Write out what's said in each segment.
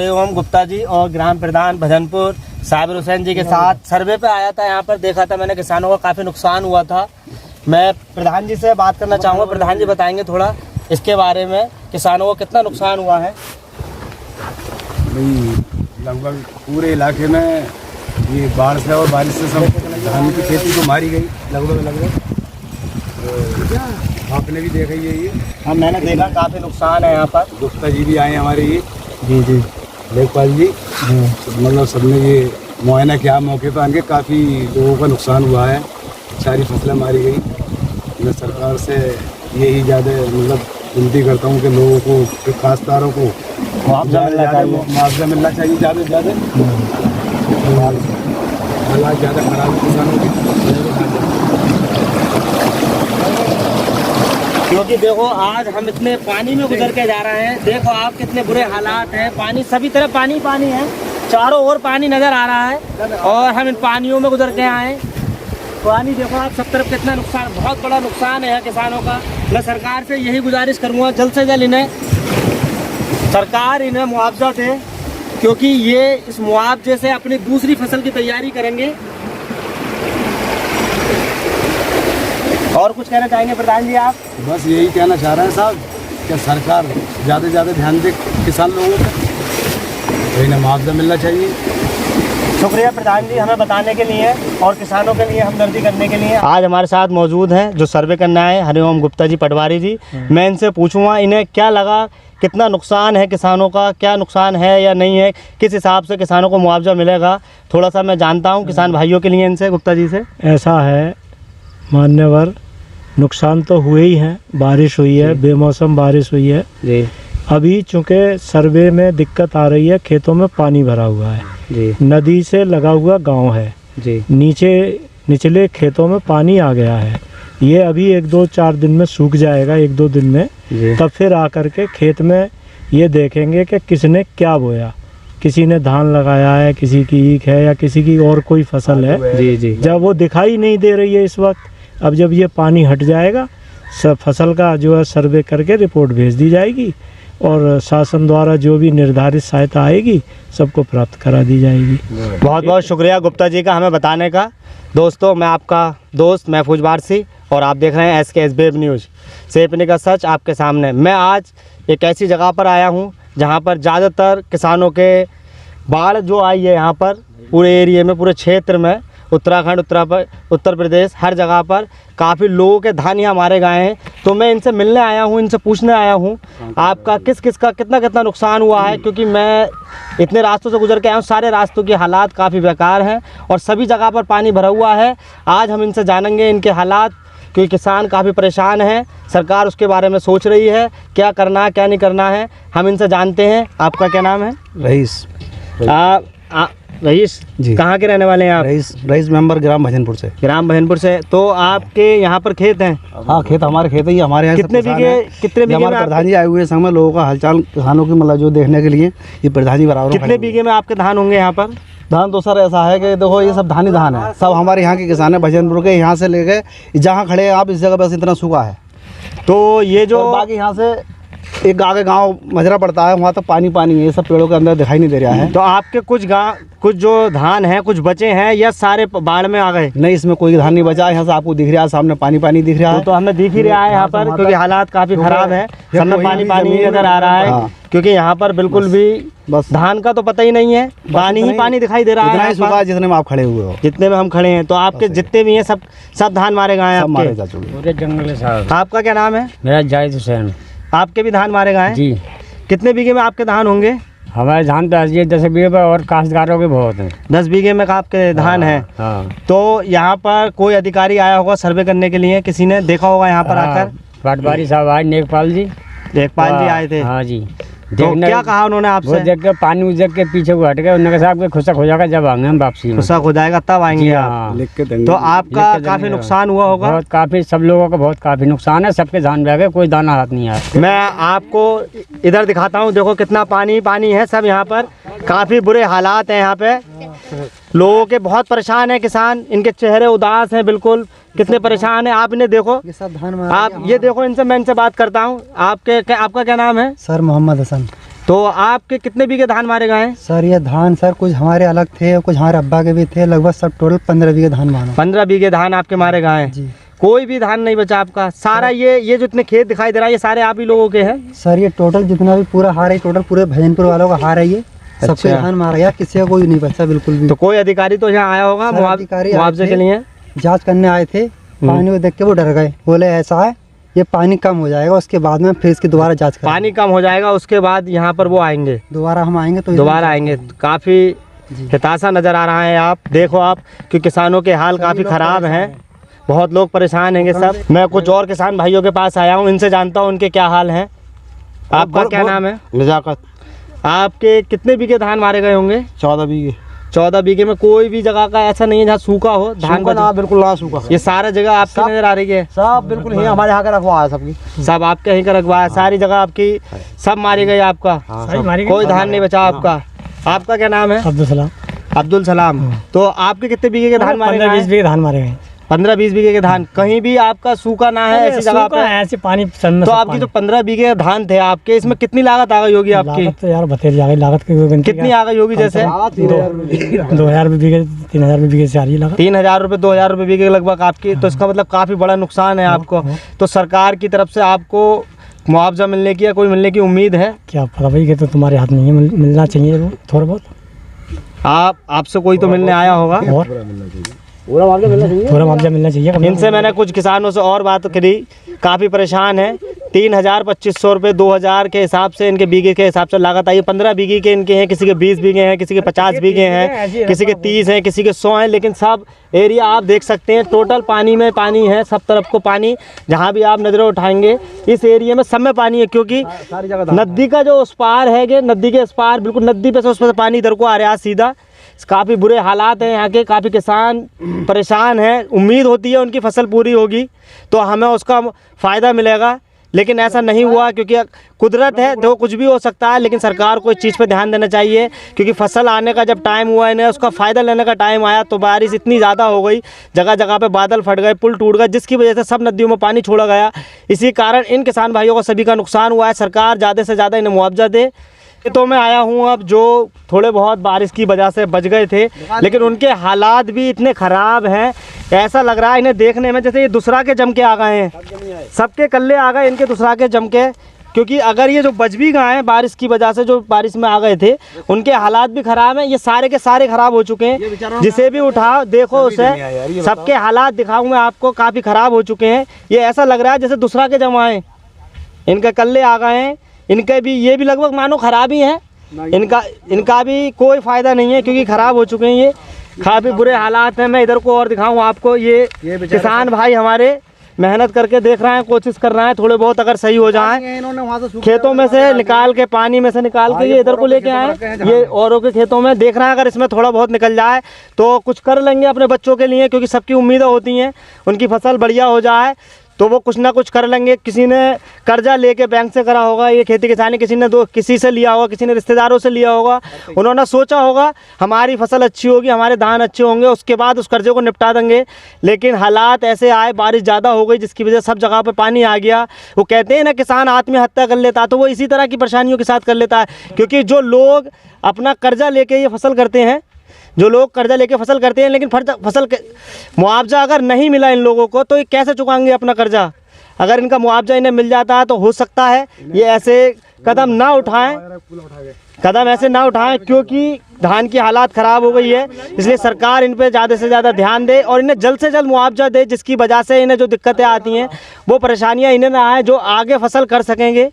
हरिओम गुप्ता जी और ग्राम प्रधान भजनपुर साबिर हुसैन जी के साथ सर्वे पे आया था। यहाँ पर देखा था मैंने किसानों का काफ़ी नुकसान हुआ था। मैं प्रधान जी से बात करना चाहूँगा। प्रधान जी बताएंगे थोड़ा इसके बारे में, किसानों को कितना नुकसान हुआ है। भाई लगभग पूरे इलाके में ये बाढ़ से और बारिश से सब धान की खेती को मारी गई लगभग। आपने भी देखा ही है ये। हाँ, मैंने देखा काफ़ी नुकसान है यहाँ पर। गुप्ता जी भी आए हमारे ये, जी लेखपाल जी, मतलब सबने ये मुआयना किया मौके पर आके। काफ़ी लोगों का नुकसान हुआ है, सारी फसलें मारी गई। मैं सरकार से यही ज़्यादा मतलब विनती करता हूँ कि लोगों को, खासदारों को मुआवजा मिलना चाहिए ज़्यादा से ज़्यादा। हालात ज़्यादा खराब है किसानों के, क्योंकि देखो आज हम इतने पानी में गुजर के जा रहे हैं। देखो आप कितने बुरे हालात हैं, पानी सभी तरफ पानी पानी है, चारों ओर पानी नज़र आ रहा है और हम इन पानियों में गुजर के आए। पानी देखो आप सब तरफ कितना नुकसान, बहुत बड़ा नुकसान है किसानों का। मैं सरकार से यही गुजारिश करूँगा जल्द से जल्द सरकार इन्हें मुआवजा दे, क्योंकि ये इस मुआवजे से अपनी दूसरी फसल की तैयारी करेंगे। और कुछ कहना चाहेंगे प्रधान जी आप? बस यही कहना चाह रहे हैं साहब कि सरकार ज़्यादा से ज़्यादा ध्यान दे किसान लोगों पर, इन्हें मुआवजा मिलना चाहिए। शुक्रिया प्रधान जी हमें बताने के लिए और किसानों के लिए हमदर्दी करने के लिए। आज हमारे साथ मौजूद हैं जो सर्वे करना है, हरिओम गुप्ता जी पटवारी जी। मैं इनसे पूछूंगा इन्हें क्या लगा, कितना नुकसान है किसानों का, क्या नुकसान है या नहीं है, किस हिसाब से किसानों को मुआवजा मिलेगा। थोड़ा सा मैं जानता हूँ किसान भाइयों के लिए इनसे, गुप्ता जी से। ऐसा है मान्यवर, नुकसान तो हुए ही हैं। बारिश हुई है, बेमौसम बारिश हुई है जी। अभी चूँकि सर्वे में दिक्कत आ रही है, खेतों में पानी भरा हुआ है जी। नदी से लगा हुआ गांव है जी। निचले खेतों में पानी आ गया है। ये अभी 1-2-4 दिन में सूख जाएगा, 1-2 दिन में। तब फिर आकर के खेत में ये देखेंगे कि किसने क्या बोया। किसी ने धान लगाया है, किसी की ईख है या किसी की और कोई फसल है। जी जी। जब वो दिखाई नहीं दे रही है इस वक्त, अब जब ये पानी हट जाएगा सब फसल का जो है सर्वे करके रिपोर्ट भेज दी जाएगी और शासन द्वारा जो भी निर्धारित सहायता आएगी सबको प्राप्त करा दी जाएगी। बहुत बहुत शुक्रिया गुप्ता जी का हमें बताने का। दोस्तों, मैं आपका दोस्त महफूज वारसी और आप देख रहे हैं SKSB न्यूज़, सेपने का सच आपके सामने। मैं आज एक ऐसी जगह पर आया हूं जहां पर ज़्यादातर किसानों के बाढ़ जो आई है यहाँ पर पूरे एरिए में, पूरे क्षेत्र में, उत्तराखंड, उत्तर प्रदेश, हर जगह पर काफ़ी लोगों के धान यहाँ मारे गए हैं। तो मैं इनसे मिलने आया हूँ, इनसे पूछने आया हूँ आपका किस का कितना नुकसान हुआ है, क्योंकि मैं इतने रास्तों से गुजर के आया हूँ। सारे रास्तों के हालात काफ़ी बेकार हैं और सभी जगह पर पानी भरा हुआ है। आज हम इनसे जानेंगे इनके हालात, क्योंकि किसान काफ़ी परेशान हैं। सरकार उसके बारे में सोच रही है क्या करना है क्या नहीं करना है। हम इनसे जानते हैं। आपका क्या नाम है? रईस रईस जी। कहाँ के रहने वाले हैं आप? रईस मेंबर ग्राम भजनपुर से। ग्राम भजनपुर से। तो आपके यहाँ पर खेत हैं? हाँ, खेत हमारे खेत है। हमारे यहाँ कितने बीघे हमारे प्रधान जी आए हुए हैं संग में लोगों का हालचाल किसानों की मतलब जो देखने के लिए। ये प्रधान जी बराबर कितने बीघे में आपके धान होंगे यहाँ पर? धान तो सर ऐसा है कि देखो ये सब धान ही धान है। सब हमारे यहाँ के किसान है भजनपुर के। यहाँ से लेके जहाँ खड़े हैं आप इस जगह बस इतना सूखा है। तो ये जो बाकी यहाँ से एक आगे गांव मजरा पड़ता है, वहाँ तक पानी है। ये सब पेड़ों के अंदर दिखाई नहीं दे रहा है। तो आपके कुछ जो धान हैं कुछ बचे हैं या सारे बाढ़ में आ गए? नहीं, इसमें कोई धान नहीं बचा। यहाँ से आपको दिख रहा है सामने पानी दिख रहा है। तो हमें दिख ही रहा है यहाँ पर, क्योंकि हालात काफी खराब है। सब में पानी नजर आ रहा है, क्योंकि यहाँ पर बिल्कुल भी बस धान का तो पता ही नहीं है, पानी ही पानी दिखाई दे रहा है। सूखा है जितने में आप खड़े हुए हो, जितने में हम खड़े हैं। तो आपके जितने भी हैं सब धान मारे गए हैं मारे आपके? जा चुके पूरे जंगल साहब। आपका क्या नाम है? मेरा जाहिद हुसैन। आपके भी धान मारे गए जी। कितने बीघे में आपके धान होंगे? हमारे धान तो 10 बीघे पर और काश्तकारों के बहुत हैं। 10 बीघे में आपके धान है। हाँ। तो यहाँ पर कोई अधिकारी आया होगा सर्वे करने के लिए, किसी ने देखा होगा यहाँ पर आकर? पटवारी साहब आए, लेखपाल जी आए थे। हाँ जी। तो क्या कहा उन्होंने आपसे? वो देख के पानी उजक के पीछे को हट गए। उन्होंने कहा साहब खुशक हो जाएगा जब आएंगे हम वापसी में। खुशक हो जाएगा तब आएंगे आप? हाँ। लिख के देंगे। तो आपका काफी नुकसान हुआ होगा? बहुत, काफी, सब लोगों का बहुत काफी नुकसान है। सबके धान बह गए, कोई दाना हाथ नहीं आया। मैं आपको इधर दिखाता हूँ। देखो कितना पानी है सब यहाँ पर। काफी बुरे हालात हैं यहाँ पे। लोगों के बहुत परेशान है किसान, इनके चेहरे उदास हैं बिल्कुल। कितने परेशान है आप इन्हें देखो। ये सब धान आप ये देखो, मैं इनसे बात करता हूँ। आपका क्या नाम है? सर मोहम्मद हसन। तो आपके कितने बीघे धान मारे गए हैं? सर ये धान सर कुछ हमारे अलग थे, कुछ हमारे अब्बा के भी थे, लगभग सब टोटल 15 बीघे धान माना। 15 बीघे धान आपके मारे गए हैं? जी। कोई भी धान नहीं बचा आपका? सारा ये जो इतने खेत दिखाई दे रहा है ये सारे आप ही लोगों के हैं? सर ये टोटल जितना भी पूरा हार है, टोटल पूरे भजनपुर वालों का हार है ये। सबके अच्छा। धान मारा गया, किसी का कोई नहीं बचा बिल्कुल भी। तो कोई अधिकारी तो यहाँ आया होगा सर, अधिकारी आए मुआवजे थे। के लिए? जांच करने आए थे, पानी को देख के वो डर गए, बोले ऐसा है ये पानी कम हो जाएगा, उसके बाद में फिर इसकी दोबारा जांच करेंगे। पानी कम हो जाएगा उसके बाद यहाँ पर वो आएंगे, दोबारा हम आएंगे तो दोबारा आएंगे। काफ़ी हताशा नज़र आ रहा है। आप देखो आप कि किसानों के हाल काफ़ी ख़राब हैं, बहुत लोग परेशान हैं सब। मैं कुछ और किसान भाइयों के पास आया हूँ, इनसे जानता हूँ उनके क्या हाल हैं। आपका क्या नाम है? नजाकत। आपके कितने बीघे धान मारे गए होंगे? 14 बीघे। 14 बीघे में कोई भी जगह का ऐसा नहीं है जहाँ सूखा हो धान का? ना, बिल्कुल ना सूखा। ये सारा जगह आपकी नज़र आ रही है? सब बिल्कुल ही हमारे यहाँ का रखवा है सबकी। सब आपके यहीं का रखवा है? सारी जगह आपकी सब मारी गई आपका? कोई धान नहीं बचा आपका? आपका क्या नाम है? अब्दुल सलाम। अब्दुल सलाम। तो आपके कितने बीघे के धान मारे गए? 15-20 बीघे धान मारे गए। 15-20 बीघे के धान? कहीं भी आपका सूखा ना है ऐसी जगह पे? ऐसे पानी तो आपकी जो 15 बीघे धान थे आपके, इसमें कितनी लागत आ गई होगी आपकी? लागत तो यार बतेरी आ गई, लागत की कितनी आ गई होगी? जैसे 2000 रुपये बीघे, 3000 रुपये बीघे से आ रही है लागत। 3000 रुपये 2000 रुपये बीघे लगभग आपकी। तो इसका मतलब काफ़ी बड़ा नुकसान है आपको। तो सरकार की तरफ से आपको मुआवजा मिलने की या कोई मिलने की उम्मीद है? क्या पता भाई, ये तो तुम्हारे हाथ नहीं है, मिलना चाहिए वो थोड़ा बहुत। आपसे कोई तो मिलने आया होगा और थोड़ा मुआवजा मिलना चाहिए। इनसे मैंने कुछ किसानों से और बात करी, काफ़ी परेशान है। 3000-2500 रुपये 2000 के हिसाब से इनके बीघे के हिसाब से लागत आई है। 15 बीघे के इनके हैं, किसी के 20 बीघे हैं, किसी के 50 बीघे हैं, किसी के 30 हैं, किसी के 100 हैं। लेकिन सब एरिया आप देख सकते हैं टोटल पानी में पानी है, सब तरफ को पानी। जहाँ भी आप नज़रें उठाएंगे इस एरिया में सब में पानी है, क्योंकि नदी का जो उस पार है कि नदी के इस पार बिल्कुल नदी पे से उस पर पानी इधर को आ रहा है सीधा। काफ़ी बुरे हालात हैं यहाँ के, काफ़ी किसान परेशान हैं। उम्मीद होती है उनकी फसल पूरी होगी तो हमें उसका फ़ायदा मिलेगा, लेकिन ऐसा नहीं हुआ। क्योंकि कुदरत है तो कुछ भी हो सकता है, लेकिन सरकार को इस चीज़ पे ध्यान देना चाहिए। क्योंकि फसल आने का जब टाइम हुआ इन्हें उसका फ़ायदा लेने का टाइम आया तो बारिश इतनी ज़्यादा हो गई, जगह जगह पे बादल फट गए, पुल टूट गए, जिसकी वजह से सब नदियों में पानी छोड़ा गया। इसी कारण इन किसान भाइयों को सभी का नुकसान हुआ है। सरकार ज़्यादा से ज़्यादा इन्हें मुआवजा दे। तो मैं आया हूँ अब जो थोड़े बहुत बारिश की वजह से बच गए थे, लेकिन उनके हालात भी इतने ख़राब हैं, ऐसा लग रहा है इन्हें देखने में जैसे ये दूसरा के जम के आ गए हैं। सबके कल्ले आ गए इनके दूसरा के जम के। क्योंकि अगर ये जो बच भी गए हैं बारिश की वजह से, जो बारिश में आ गए थे, उनके हालात भी ख़राब हैं। ये सारे के सारे ख़राब हो चुके हैं। जिसे भी उठाओ देखो उसे, सबके हालात दिखाऊँ मैं आपको, काफ़ी ख़राब हो चुके हैं। ये ऐसा लग रहा है जैसे दूसरा के जम आए, इनके कल्ले आ गए हैं। इनके भी ये भी लगभग मानो ख़राब ही हैं। इनका भी कोई फ़ायदा नहीं है क्योंकि ख़राब हो चुके हैं। ये काफ़ी बुरे हालात हैं। मैं इधर को और दिखाऊं आपको, ये किसान भाई हमारे मेहनत करके देख रहे हैं, कोशिश कर रहे हैं थोड़े बहुत अगर सही हो जाए। खेतों में से निकाल के, पानी में से निकाल के ये इधर को लेके आए, ये औरों के खेतों में देख रहे हैं। अगर इसमें थोड़ा बहुत निकल जाए तो कुछ कर लेंगे अपने बच्चों के लिए, क्योंकि सबकी उम्मीदें होती हैं उनकी फसल बढ़िया हो जाए तो वो कुछ ना कुछ कर लेंगे। किसी ने कर्जा लेके बैंक से करा होगा ये खेती किसानी, किसी ने किसी से लिया होगा, किसी ने रिश्तेदारों से लिया होगा। उन्होंने सोचा होगा हमारी फसल अच्छी होगी, हमारे धान अच्छे होंगे, उसके बाद उस कर्जे को निपटा देंगे। लेकिन हालात ऐसे आए, बारिश ज़्यादा हो गई जिसकी वजह से सब जगह पे पानी आ गया। वो कहते हैं ना किसान आत्महत्या कर लेता, तो वो इसी तरह की परेशानियों के साथ कर लेता है। क्योंकि जो लोग अपना कर्जा लेके ये फसल करते हैं, जो लोग कर्जा लेके फसल करते हैं, लेकिन फसल मुआवजा अगर नहीं मिला इन लोगों को तो ये कैसे चुकाएंगे अपना कर्जा? अगर इनका मुआवजा इन्हें मिल जाता है तो हो सकता है ये ऐसे कदम ना उठाएं, क्योंकि धान की हालात ख़राब हो गई है। इसलिए सरकार इन पे ज़्यादा से ज़्यादा ध्यान दे और इन्हें जल्द से जल्द मुआवजा दे, जिसकी वजह से इन्हें जो दिक्कतें आती हैं वो परेशानियाँ इन्हें ना आए, जो आगे फसल कर सकेंगे।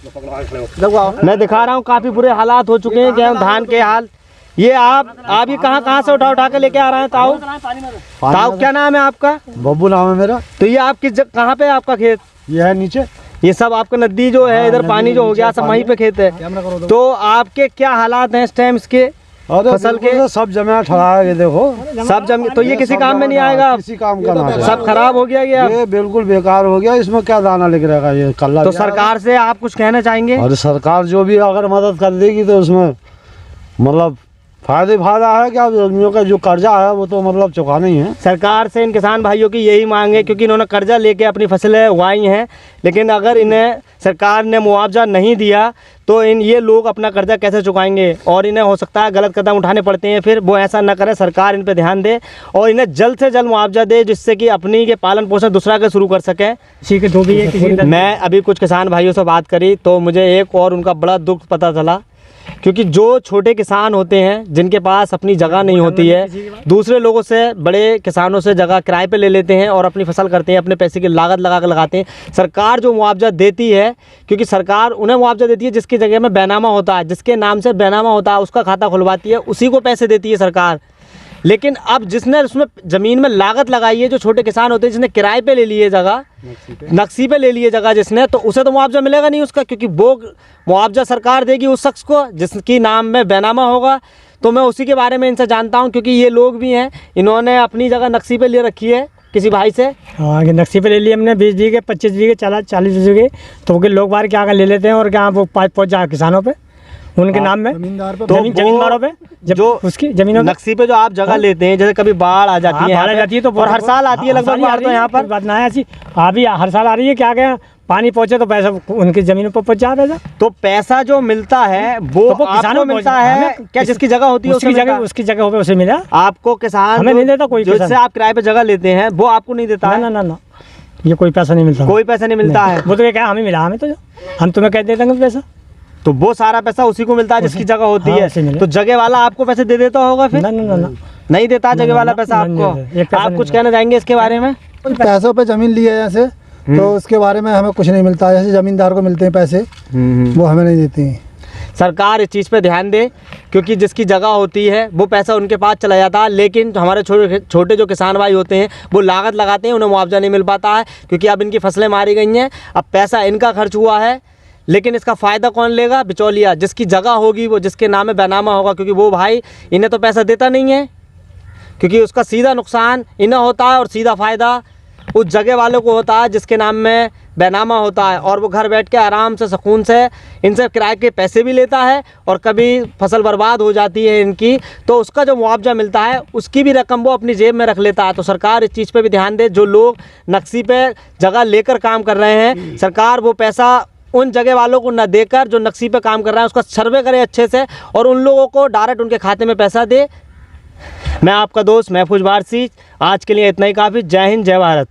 मैं दिखा रहा हूँ काफ़ी बुरे हालात हो चुके हैं गेहूँ धान के हाल। ये आप ये कहाँ से उठा के लेके आ रहे हैं? ताऊ क्या नाम है आपका? बब्बू नाम है मेरा। तो ये आप कहाँ पे है आपका खेत? ये है नीचे, ये सब आपका नदी जो है इधर पानी जो हो गया सब वहीं पे खेत है। तो आपके क्या हालात हैं इस टाइम इसके फसल के? सब जमे ठहरा है, देखो सब जम। तो ये किसी काम में नहीं आएगा, किसी काम का ना, सब खराब हो गया ये बिल्कुल बेकार हो गया। इसमें क्या दाना लिख रहेगा ये कल्ला। तो सरकार से आप कुछ कहना चाहेंगे? और सरकार जो भी अगर मदद कर देगी तो उसमें मतलब फायदा है कि अब आदमियों का जो कर्जा है वो तो मतलब चुकाना ही है। सरकार से इन किसान भाइयों की यही मांग है, क्योंकि इन्होंने कर्जा लेके अपनी फसलें उगाई हैं, लेकिन अगर इन्हें सरकार ने मुआवजा नहीं दिया तो ये लोग अपना कर्जा कैसे चुकाएंगे और इन्हें हो सकता है गलत कदम उठाने पड़ते हैं। फिर वो ऐसा न करे, सरकार इन पे ध्यान दे और इन्हें जल्द से जल्द मुआवजा दे, जिससे कि अपनी के पालन पोषण दूसरा के शुरू कर सकें। किसी के 2 बीघे किसी के 10 मैं अभी कुछ किसान भाइयों से बात करी तो मुझे एक और उनका बड़ा दुख पता चला, क्योंकि जो छोटे किसान होते हैं जिनके पास अपनी जगह नहीं होती है, दूसरे लोगों से, बड़े किसानों से जगह किराए पे ले लेते हैं और अपनी फसल करते हैं, अपने पैसे की लागत लगा कर लगाते हैं। सरकार जो मुआवजा देती है, क्योंकि सरकार उन्हें मुआवजा देती है जिसकी जगह में बैनामा होता है, जिसके नाम से बैनामा होता है उसका खाता खुलवाती है, उसी को पैसे देती है सरकार। लेकिन अब जिसने उसमें ज़मीन में लागत लगाई है, जो छोटे किसान होते हैं जिसने किराए पे ले लिए जगह, नक्सी पे ले लिए जगह जिसने, तो उसे तो मुआवजा मिलेगा नहीं उसका, क्योंकि वो मुआवजा सरकार देगी उस शख्स को जिसकी नाम में बैनामा होगा। तो मैं उसी के बारे में इनसे जानता हूँ, क्योंकि ये लोग भी हैं, इन्होंने अपनी जगह नक्सी पे ले रखी है किसी भाई से। हाँ, नक्सी पे ले लिए हमने 20 बीघे 25 बीघे 40 बीघे, तो वो लोग बाहर क्या ले लेते हैं और क्या वो पाइप पहुँच जाए किसानों पे, उनके नाम में जमींदार पे तो जमींदारों पे, जब जो उसकी जमीनों पे नक्सी पे जो आप जगह लेते हैं, जैसे कभी बाढ़ आ जाती है, बाढ़ आ जाती है तो और हर साल आती है लगभग बाढ़, तो यहाँ पर बात ना है ऐसी, अभी हर साल आ रही है, क्या गया पानी पहुंचे तो पैसा उनकी जमीनों पर पहुंच जाए पैसा। तो पैसा जो मिलता है वो तो किसानों को मिलता है क्या, जिसकी जगह होती है उसकी जगह हो उसे मिला, आपको किसान हमें नहीं देता कोई, जिससे आप किराए पे जगह लेते हैं वो आपको नहीं देता है? ना ये कोई पैसा नहीं मिलता, कोई पैसा नहीं मिलता है। वो तो क्या हमें मिला, हमें तो हम तुम्हें कह देते हैं पैसा, तो वो सारा पैसा उसी को मिलता है जिसकी जगह होती हाँ, है। तो जगह वाला आपको पैसे दे देता होगा फिर? ना नहीं देता जगह वाला पैसा आपको। आप कुछ कहना चाहेंगे इसके बारे में? पैसों पे जमीन ली है जैसे, तो उसके बारे में हमें कुछ नहीं मिलता। जैसे जमींदार को मिलते हैं पैसे, वो हमें नहीं देते हैं। सरकार इस चीज़ पे ध्यान दे, क्योंकि जिसकी जगह होती है वो पैसा उनके पास चला जाता है, लेकिन हमारे छोटे जो किसान भाई होते हैं वो लागत लगाते हैं, उन्हें मुआवजा नहीं मिल पाता है, क्योंकि अब इनकी फसलें मारी गई हैं, अब पैसा इनका खर्च हुआ है, लेकिन इसका फ़ायदा कौन लेगा? बिचौलिया, जिसकी जगह होगी वो, जिसके नाम में बैनामा होगा, क्योंकि वो भाई इन्हें तो पैसा देता नहीं है, क्योंकि उसका सीधा नुकसान इन्हें होता है और सीधा फ़ायदा उस जगह वालों को होता है जिसके नाम में बैनामा होता है, और वो घर बैठ के आराम से सुकून से इनसे किराए के पैसे भी लेता है, और कभी फसल बर्बाद हो जाती है इनकी तो उसका जो मुआवजा मिलता है उसकी भी रकम वो अपनी जेब में रख लेता है। तो सरकार इस चीज़ पे भी ध्यान दे, जो लोग नक्सी पे जगह लेकर काम कर रहे हैं, सरकार वो पैसा उन जगह वालों को न देकर जो नक्सी पे काम कर रहा है उसका सर्वे करे अच्छे से और उन लोगों को डायरेक्ट उनके खाते में पैसा दे। मैं आपका दोस्त महफूज वारसी, आज के लिए इतना ही काफ़ी। जय हिंद, जय भारत।